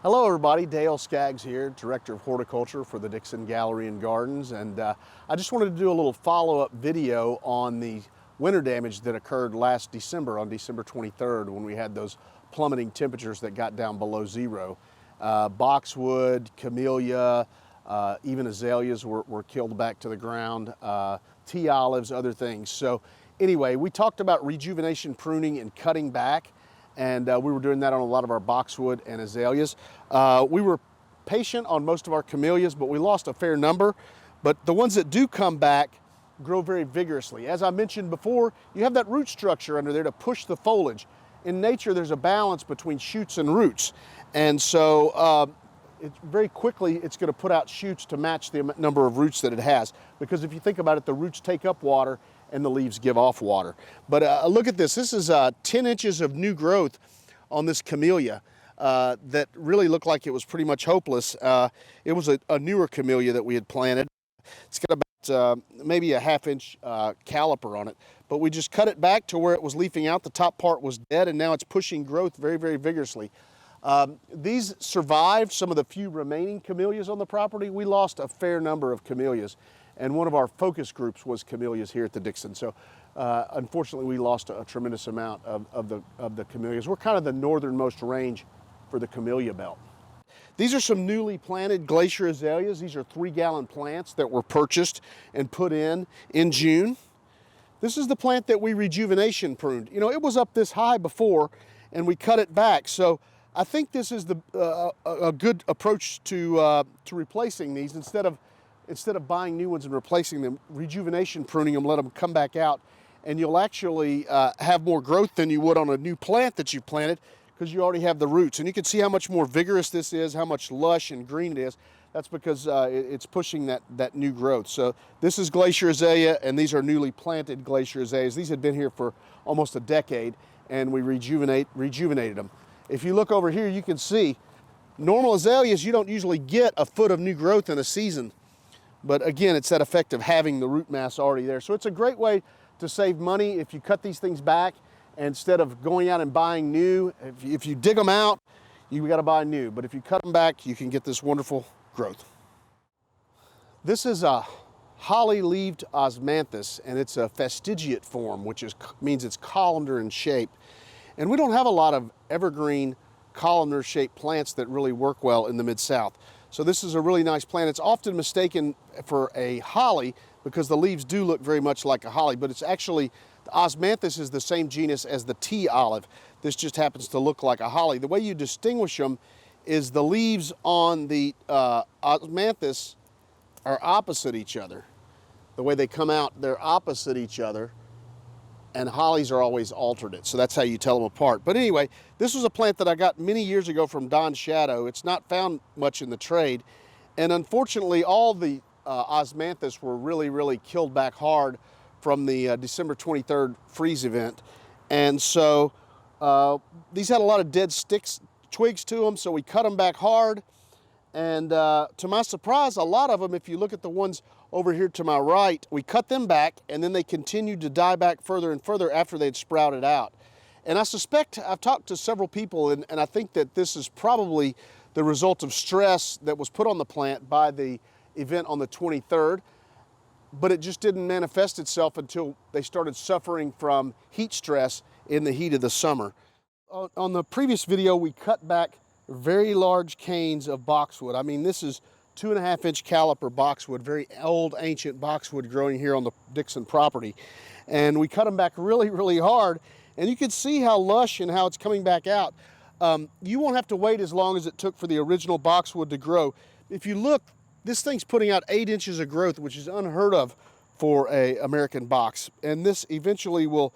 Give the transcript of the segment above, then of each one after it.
Hello everybody, Dale Skaggs here, Director of Horticulture for the Dixon Gallery and Gardens, and I just wanted to do a little follow-up video on the winter damage that occurred last December, on December 23rd, when we had those plummeting temperatures that got down below zero. Boxwood, camellia, even azaleas were killed back to the ground, tea olives, other things. So anyway, we talked about rejuvenation, pruning, and cutting back. And we were doing that on a lot of our boxwood and azaleas. We were patient on most of our camellias, but we lost a fair number. But the ones that do come back grow very vigorously. As I mentioned before, you have that root structure under there to push the foliage. In nature, there's a balance between shoots and roots. And so very quickly, it's going to put out shoots to match the number of roots that it has. Because if you think about it, the roots take up water and the leaves give off water. But look at this. This is 10 inches of new growth on this camellia that really looked like it was pretty much hopeless. It was a newer camellia that we had planted. It's got about maybe a half-inch caliper on it. But we just cut it back to where it was leafing out. The top part was dead, and now it's pushing growth very, very vigorously. These survived some of the few remaining camellias on the property. We lost a fair number of camellias. And one of our focus groups was camellias here at the Dixon. So unfortunately, we lost a tremendous amount of the camellias. We're kind of the northernmost range for the camellia belt. These are some newly planted glacier azaleas. These are 3-gallon plants that were purchased and put in June. This is the plant that we rejuvenation pruned. You know, it was up this high before and we cut it back. So I think this is a good approach to replacing these. Instead of buying new ones and replacing them, rejuvenation pruning them, let them come back out, and you'll actually have more growth than you would on a new plant that you've planted because you already have the roots. And you can see how much more vigorous this is, how much lush and green it is. That's because it's pushing that new growth. So this is glacier azalea, and these are newly planted glacier azaleas. These had been here for almost a decade, and we rejuvenated them. If you look over here, you can see normal azaleas, you don't usually get a foot of new growth in a season. But again, it's that effect of having the root mass already there. So it's a great way to save money if you cut these things back instead of going out and buying new. If you dig them out, you got to buy new. But if you cut them back, you can get this wonderful growth. This is a holly-leaved osmanthus, and it's a fastigiate form, which means it's columnar in shape. And we don't have a lot of evergreen columnar-shaped plants that really work well in the Mid-South. So this is a really nice plant. It's often mistaken for a holly because the leaves do look very much like a holly, but it's actually, the osmanthus is the same genus as the tea olive. This just happens to look like a holly. The way you distinguish them is the leaves on the osmanthus are opposite each other. The way they come out, they're opposite each other, and hollies are always alternate. So that's how you tell them apart. But anyway, this was a plant that I got many years ago from Don Shadow. It's not found much in the trade. And unfortunately, all the osmanthus were really, really killed back hard from the December 23rd freeze event. And so these had a lot of dead twigs to them, so we cut them back hard. And to my surprise, a lot of them, if you look at the ones over here to my right, we cut them back and then they continued to die back further and further after they'd sprouted out. And I suspect, I've talked to several people, and I think that this is probably the result of stress that was put on the plant by the event on the 23rd, but it just didn't manifest itself until they started suffering from heat stress in the heat of the summer. On the previous video, we cut back very large canes of boxwood. I mean, this is 2.5-inch caliper boxwood, very old, ancient boxwood growing here on the Dixon property. And we cut them back really, really hard. And you can see how lush and how it's coming back out. You won't have to wait as long as it took for the original boxwood to grow. If you look, this thing's putting out 8 inches of growth, which is unheard of for an American box. And this eventually will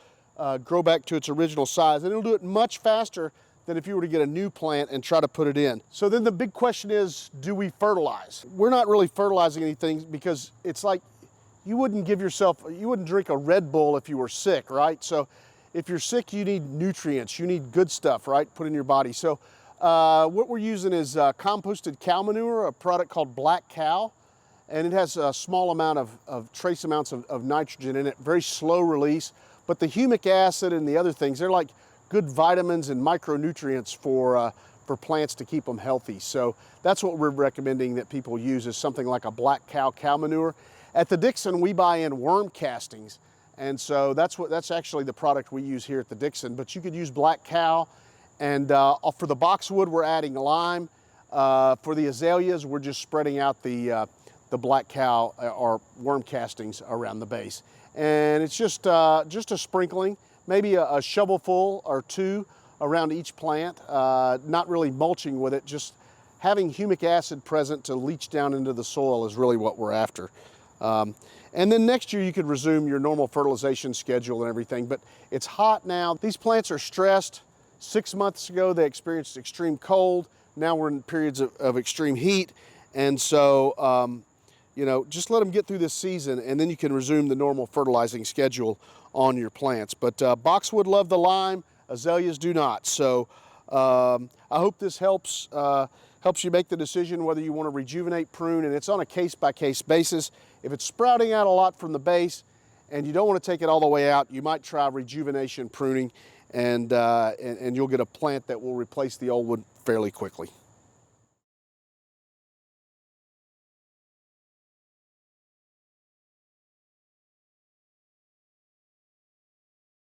grow back to its original size. And it'll do it much faster than if you were to get a new plant and try to put it in. So then the big question is, do we fertilize? We're not really fertilizing anything because it's like you wouldn't drink a Red Bull if you were sick, right? So if you're sick, you need nutrients, you need good stuff, right? Put in your body. So what we're using is composted cow manure, a product called Black Cow. And it has a small amount of trace amounts of nitrogen in it, very slow release. But the humic acid and the other things, they're like good vitamins and micronutrients for for plants to keep them healthy. So that's what we're recommending that people use, is something like a black cow manure. At the Dixon, we buy in worm castings, and so that's actually the product we use here at the Dixon. But you could use black cow, and for the boxwood, we're adding lime. For the azaleas, we're just spreading out the black cow or worm castings around the base. And it's just a sprinkling, maybe a shovelful or two around each plant, not really mulching with it, just having humic acid present to leach down into the soil is really what we're after. And then next year you could resume your normal fertilization schedule and everything, but it's hot now. These plants are stressed. 6 months ago they experienced extreme cold. Now we're in periods of extreme heat. And so, you know, just let them get through this season, and then you can resume the normal fertilizing schedule on your plants. But boxwood love the lime, azaleas do not. So I hope this helps you make the decision whether you want to rejuvenate, prune, and it's on a case-by-case basis. If it's sprouting out a lot from the base and you don't want to take it all the way out, you might try rejuvenation pruning, and you'll get a plant that will replace the old one fairly quickly.